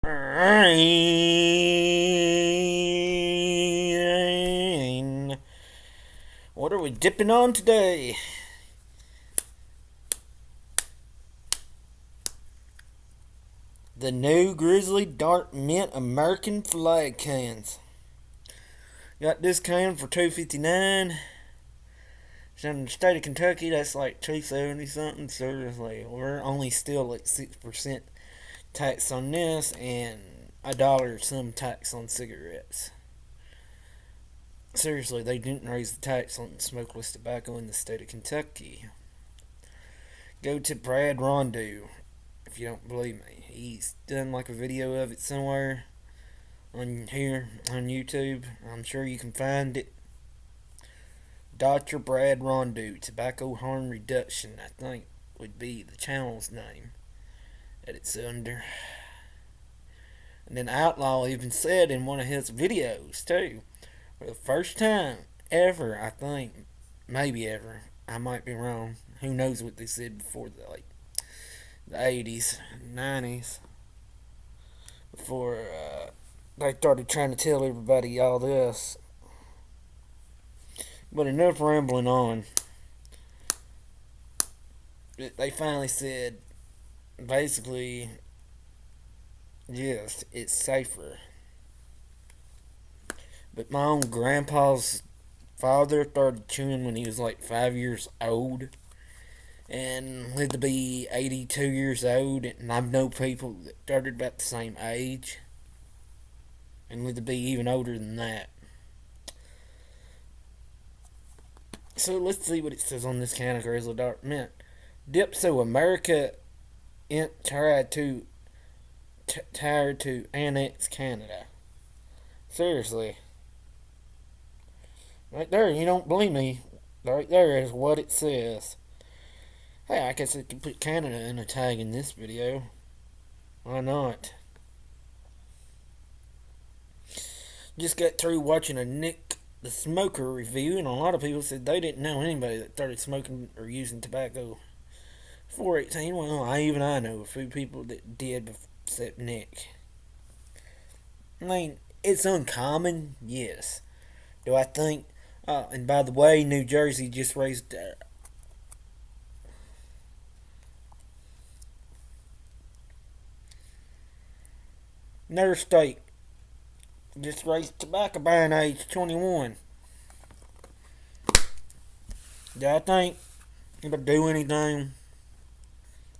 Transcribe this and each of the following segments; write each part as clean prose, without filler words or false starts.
Rain. What are we dipping on today? The new Grizzly Dark Mint American flag cans. Got this can for $2.59. It's in the state of Kentucky. That's like $2.70 something. Seriously, we're only still like 6% tax on this and $1 some tax on cigarettes. Seriously, they didn't raise the tax on smokeless tobacco in the state of Kentucky. Go to Brad Rondeau if you don't believe me. He's done like a video of it somewhere on here on YouTube. I'm sure you can find it. Dr. Brad Rondeau, Tobacco Harm Reduction, I think would be the channel's name that it's under. And then Outlaw even said in one of his videos too, for the first time ever, I think, maybe ever, I might be wrong. Who knows what they said before the 80s, 90s, before they started trying to tell everybody all this. But enough rambling on. They finally said, basically, yes, it's safer. But my own grandpa's father started chewing when he was like 5 years old and lived to be 82 years old. And I've known people that started about the same age and lived to be even older than that. So let's see what it says on this can of Grizzly Dark Mint. Dip so America tried to annex Canada. Seriously. Right there, you don't believe me. Right there is what it says. Hey, I guess I could put Canada in a tag in this video. Why not? Just got through watching a Nick the Smoker review, and a lot of people said they didn't know anybody that started smoking or using tobacco before 18. Well, I know a few people that did, except Nick. I mean, it's uncommon, yes. Do I think? And by the way, New Jersey just raised another state just raised tobacco buying age 21. Do I think it'll do anything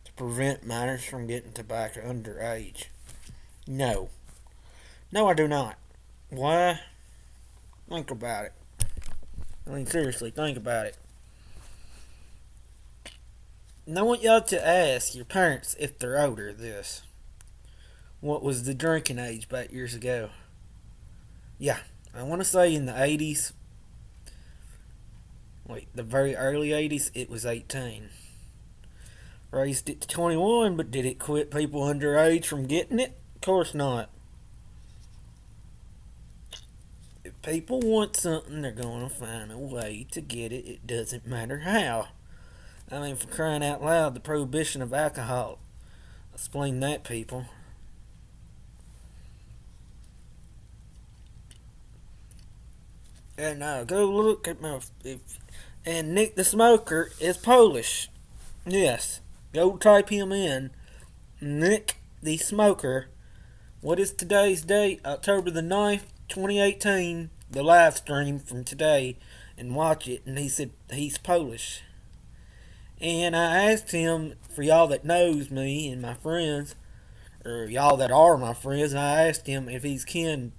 to prevent minors from getting tobacco underage? No. No, I do not. Why? Think about it. I mean, seriously, think about it. And I want y'all to ask your parents, if they're older, this. What was the drinking age back years ago? Yeah, I want to say in the 80s, like the very early 80s, it was 18. Raised it to 21, but did it quit people underage from getting it? Of course not. If people want something, they're going to find a way to get it. It doesn't matter how. I mean, for crying out loud, the prohibition of alcohol. Explain that, people. And go look at my. And Nick the Smoker is Polish. Yes. Go type him in. Nick the Smoker. What is today's date? October the 9th, 2018. The live stream from today. And watch it. And he said he's Polish. And I asked him, for y'all that knows me and my friends, or y'all that are my friends, I asked him if he's kin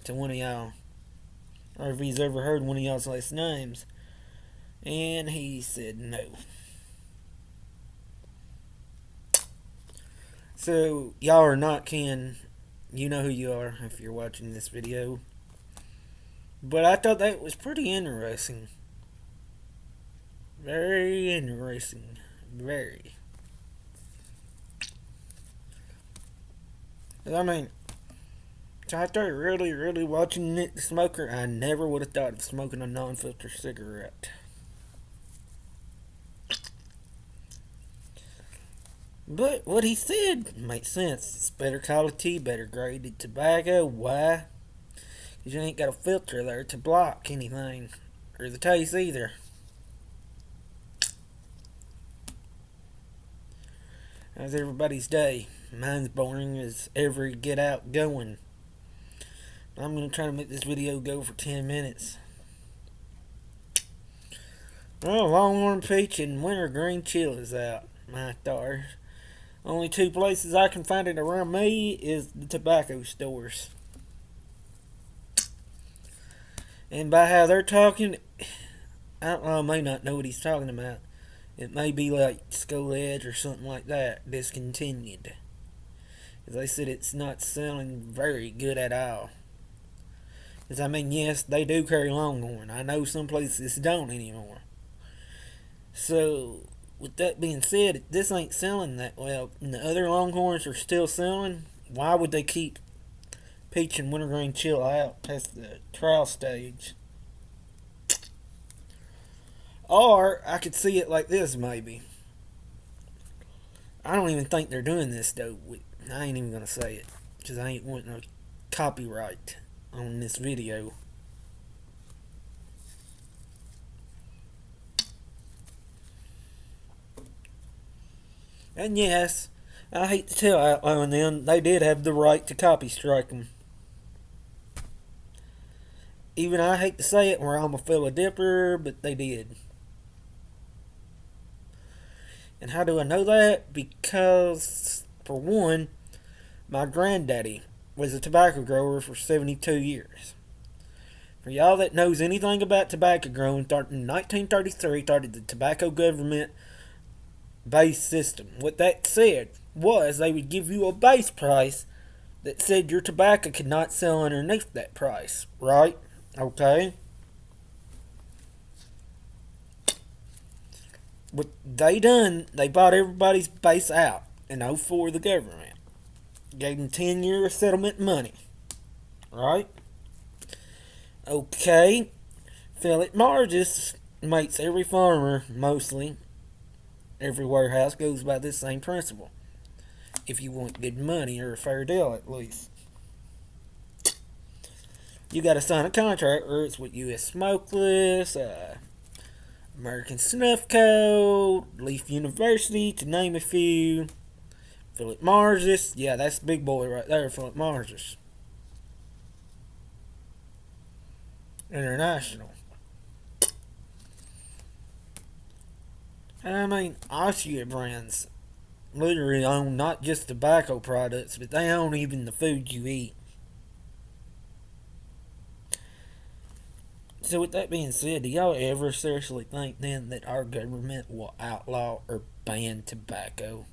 to one of y'all. Or if he's ever heard one of y'all's last names. And he said no. So, y'all are not kin. You know who you are if you're watching this video. But I thought that was pretty interesting. Very interesting. Very. I mean, so after really watching Nick the Smoker, I never would have thought of smoking a non-filter cigarette. But what he said makes sense. It's better quality, better graded tobacco. Why? Because you ain't got a filter there to block anything. Or the taste either. How's everybody's day? Mine's boring as ever get out going. I'm going to try to make this video go for 10 minutes. Well, Longhorn Peach and Wintergreen Chill is out. My stars. Only two places I can find it around me is the tobacco stores. And by how they're talking, I may not know what he's talking about. It may be like Skull Edge or something like that, discontinued. Because they said it's not selling very good at all. Because, I mean, yes, they do carry Longhorn. I know some places don't anymore. So, with that being said, this ain't selling that well, and the other Longhorns are still selling, why would they keep Peach and Wintergreen Chill out past the trial stage? Or I could see it like this, maybe. I don't even think they're doing this, though. I ain't even going to say it, because I ain't wanting no copyright on this video. And yes, I hate to tell Outlaw and them, they did have the right to copy strike them. Even I hate to say it, where I'm a fellow dipper, but they did. And how do I know that? Because, for one, my granddaddy was a tobacco grower for 72 years. For y'all that knows anything about tobacco growing, in 1933 started the tobacco government base system. What that said was they would give you a base price that said your tobacco could not sell underneath that price, right? Okay. What they done, they bought everybody's base out in '04. The government gave them 10-year settlement money, right? Okay. Philip Margis makes every farmer, mostly every warehouse, goes by this same principle. If you want good money or a fair deal, at least, you got to sign a contract, or it's with U.S. Smokeless, American Snuff Code, Leaf University, to name a few. Philip Margis, yeah, that's the big boy right there, Philip Margis. International. And I mean, Austria brands literally own not just tobacco products, but they own even the food you eat. So with that being said, do y'all ever seriously think then that our government will outlaw or ban tobacco?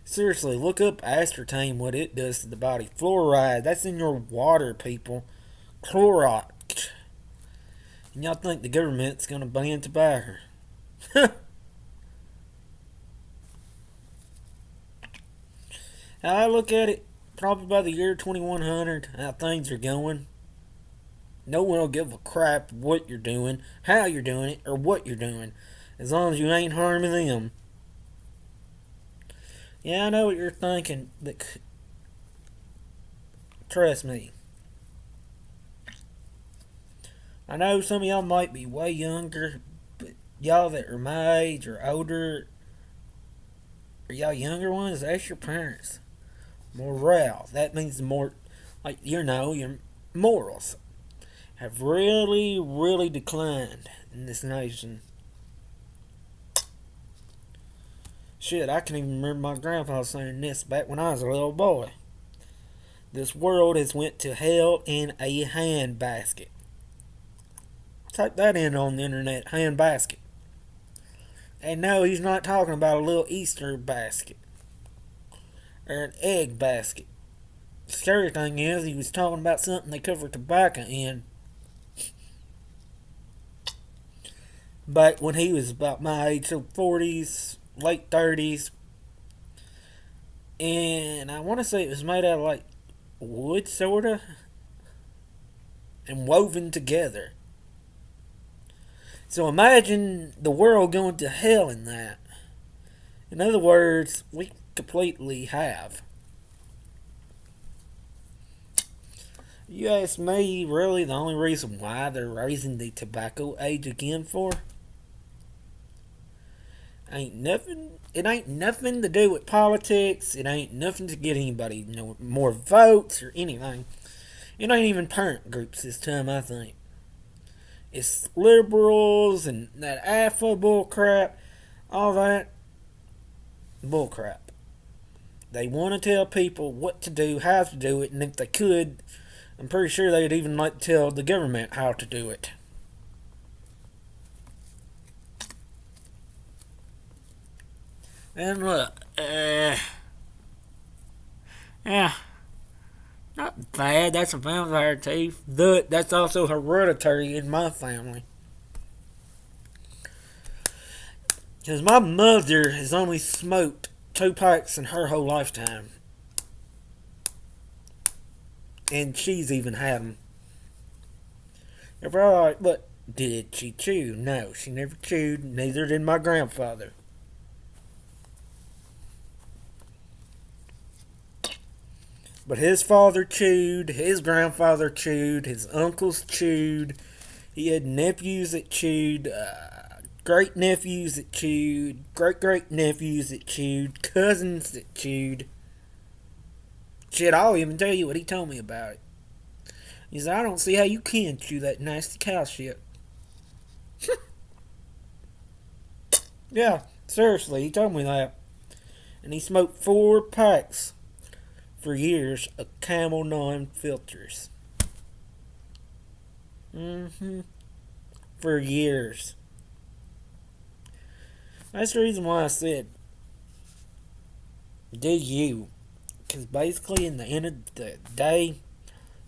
Seriously, look up aspartame, what it does to the body. Fluoride, that's in your water, people. Clorox. And y'all think the government's gonna ban tobacco? How I look at it, probably by the year 2100, how things are going, no one will give a crap what you're doing, how you're doing it, or what you're doing, as long as you ain't harming them. Yeah, I know what you're thinking, but trust me. I know some of y'all might be way younger, but y'all that are my age or older, or y'all younger ones, ask your parents. Morale, that means more, like, your morals have really, really declined in this nation. Shit, I can even remember my grandpa saying this back when I was a little boy. This world has went to hell in a handbasket. Type that in on the internet, handbasket. And no, he's not talking about a little Easter basket or an egg basket. The scary thing is, he was talking about something they cover tobacco in. Back when he was about my age, so 40s, late 30s. And I want to say it was made out of like wood, sorta, and woven together. So imagine the world going to hell in that. In other words, we completely have. You ask me, really, the only reason why they're raising the tobacco age again for? Ain't nothing. It ain't nothing to do with politics. It ain't nothing to get anybody more votes or anything. It ain't even parent groups this time, I think. It's liberals and that alpha bullcrap, all that bullcrap. They want to tell people what to do, how to do it, and if they could, I'm pretty sure they'd even like to tell the government how to do it. And look, yeah, not bad. That's a vampire teeth. That's also hereditary in my family. Because my mother has only smoked 2 packs in her whole lifetime. And she's even had them. They're probably like, but did she chew? No, she never chewed. Neither did my grandfather. But his father chewed, his grandfather chewed, his uncles chewed. He had nephews that chewed, great nephews that chewed, great great nephews that chewed, cousins that chewed. Shit, I'll even tell you what he told me about it. He said, I don't see how you can chew that nasty cow shit. Yeah, seriously, he told me that. And he smoked 4 packs for years of Camel 9 filters. For years. That's the reason why I said, do you? Because basically, in the end of the day,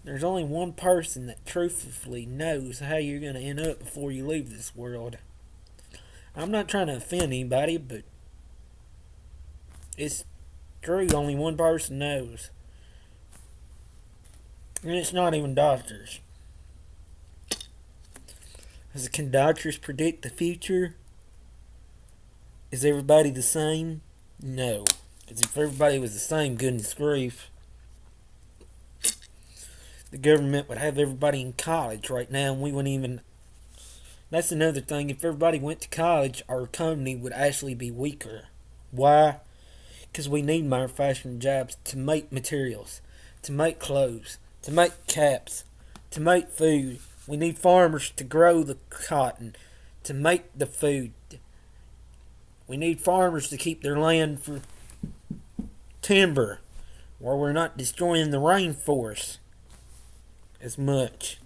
there's only one person that truthfully knows how you're going to end up before you leave this world. I'm not trying to offend anybody, but it's true. Only one person knows. And it's not even doctors. Can doctors predict the future? Is everybody the same? No. Because if everybody was the same, goodness grief, the government would have everybody in college right now, and we wouldn't even. That's another thing. If everybody went to college, our economy would actually be weaker. Why? Because we need manufacturing jobs to make materials, to make clothes, to make caps, to make food. We need farmers to grow the cotton, to make the food. We need farmers to keep their land for timber, where we're not destroying the rainforest as much.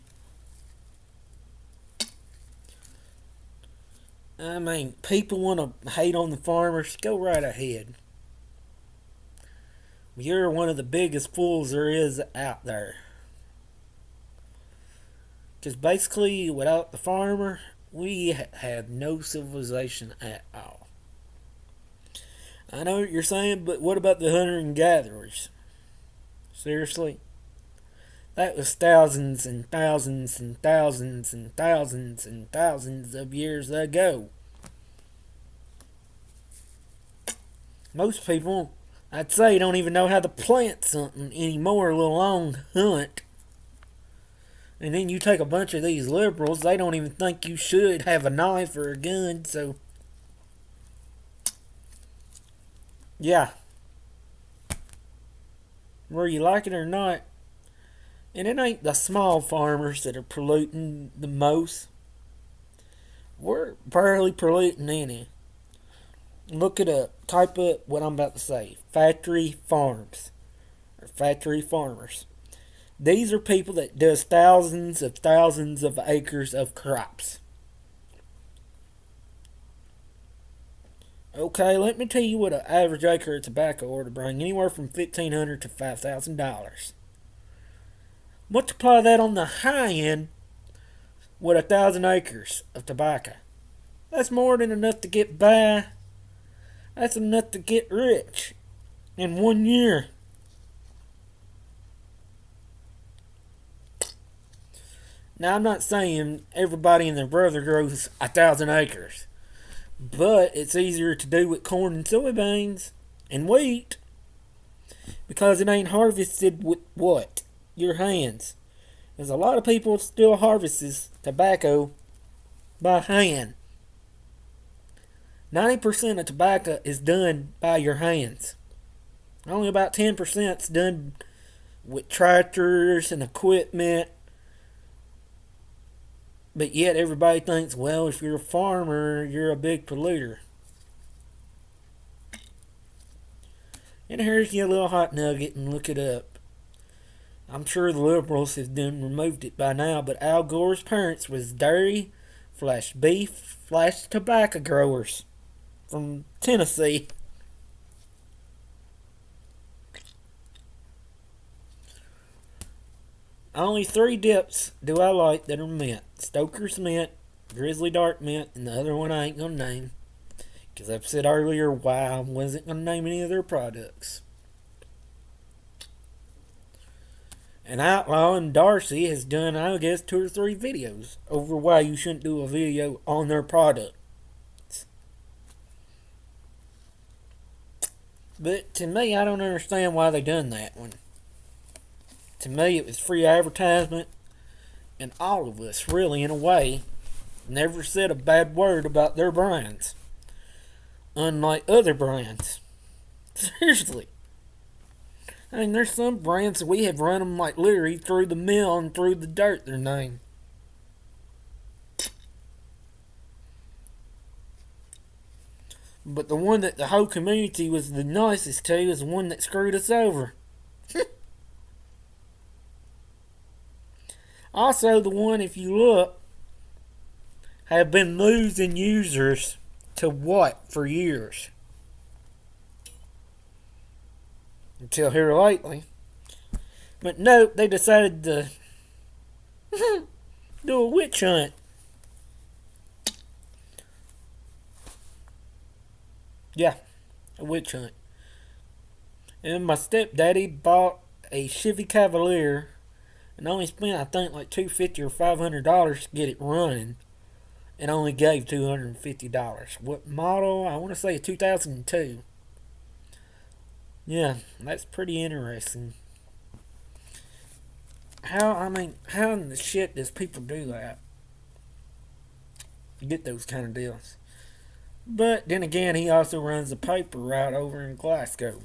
I mean, people want to hate on the farmers. Go right ahead. You're one of the biggest fools there is out there. Because basically, without the farmer, we have no civilization at all. I know what you're saying, but what about the hunter and gatherers? Seriously? That was thousands and thousands and thousands and thousands and thousands of years ago. Most people, I'd say, don't even know how to plant something anymore, let alone hunt. And then you take a bunch of these liberals, they don't even think you should have a knife or a gun, so. Yeah. Whether you like it or not. And it ain't the small farmers that are polluting the most. We're barely polluting any. Look it up. Type up what I'm about to say. Factory farms. Or factory farmers. These are people that does thousands of acres of crops. Okay, let me tell you what an average acre of tobacco ought to bring. Anywhere from $1,500 to $5,000. Multiply that on the high end with 1,000 acres of tobacco. That's more than enough to get by. That's enough to get rich in 1 year. Now, I'm not saying everybody and their brother grows 1,000 acres. But it's easier to do with corn and soybeans and wheat because it ain't harvested with what? Your hands. There's a lot of people still harvests tobacco by hand. 90% of tobacco is done by your hands. Only about 10% is done with tractors and equipment. But yet everybody thinks, well, if you're a farmer, you're a big polluter. And here's your little hot nugget, and look it up. I'm sure the liberals have done removed it by now, but Al Gore's parents was dairy / beef / tobacco growers from Tennessee. Only 3 dips do I like that are mint. Stoker's Mint, Grizzly Dark Mint, and the other one I ain't gonna name. Because I've said earlier why I wasn't gonna name any of their products. And Outlaw and Darcy has done, I guess, 2 or 3 videos over why you shouldn't do a video on their product. But to me, I don't understand why they done that one. To me, it was free advertisement, and all of us, really, in a way, never said a bad word about their brands. Unlike other brands. Seriously. I mean, there's some brands that we have run them like literally through the mill and through the dirt, their name. But the one that the whole community was the nicest to is the one that screwed us over. Also, the one, if you look, have been losing users to what for years. Until here lately. But no, they decided to do a witch hunt. Yeah, a witch hunt. And my stepdaddy bought a Chevy Cavalier and only spent, I think, like $250 or $500 to get it running, and only gave $250. What model? I want to say a 2002. Yeah, that's pretty interesting. How in the shit does people do that? Get those kind of deals. But then again, he also runs a paper route over in Glasgow.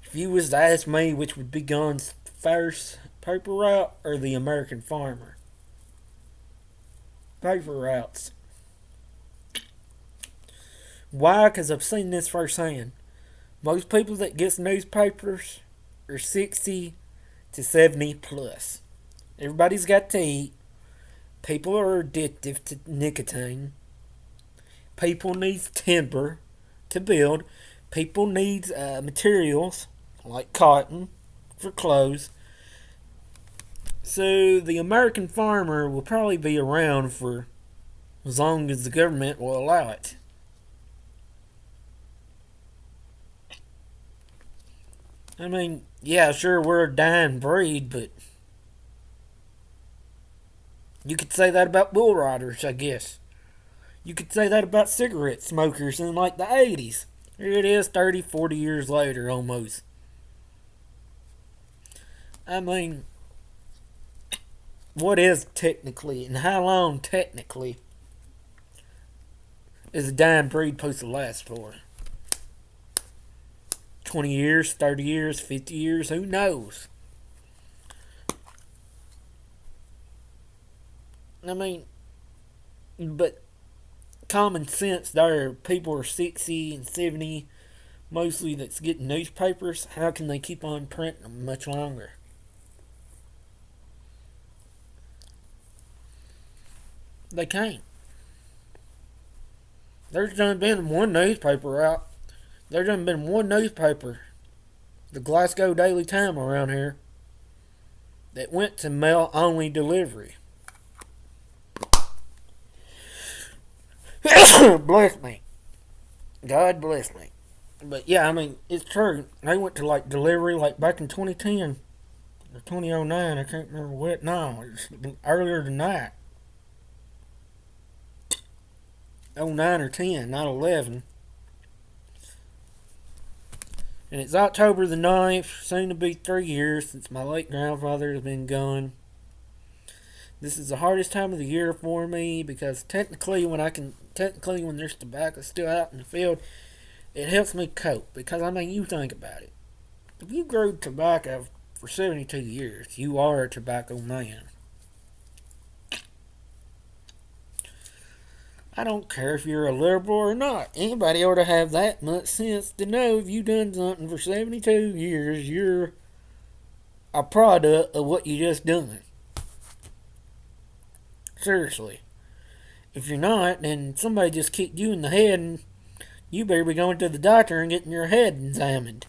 If you was to ask me which would be Gunn's first, paper route or the American farmer? Paper routes. Why? Because I've seen this firsthand. Most people that gets newspapers are 60 to 70 plus. Everybody's got to eat. People are addicted to nicotine. People need timber to build. People need materials like cotton for clothes. So the American farmer will probably be around for as long as the government will allow it. I mean, yeah, sure, we're a dying breed, but you could say that about bull riders, I guess. You could say that about cigarette smokers in like the 80s. Here it is 30, 40 years later almost. I mean, what is technically and how long technically is a dying breed supposed to last for? 20 years, 30 years, 50 years, who knows? I mean, but common sense there, people are 60 and 70, mostly that's getting newspapers. How can they keep on printing them much longer? They can't. There's done been one newspaper out. There's done been one newspaper, the Glasgow Daily Time around here, that went to mail only delivery. Bless me. God bless me. But yeah, I mean, it's true. They went to like delivery like back in 2010 or 2009. I can't remember what. No, it's earlier than that. oh 09 or 10, not 11. And it's October the 9th, soon to be 3 years since my late grandfather has been gone. This is the hardest time of the year for me because technically when there's tobacco still out in the field, it helps me cope. Because I mean, you think about it. If you grow tobacco for 72 years, you are a tobacco man. I don't care if you're a liberal or not. Anybody ought to have that much sense to know if you've done something for 72 years, you're a product of what you just done. Seriously. If you're not, then somebody just kicked you in the head and you better be going to the doctor and getting your head examined.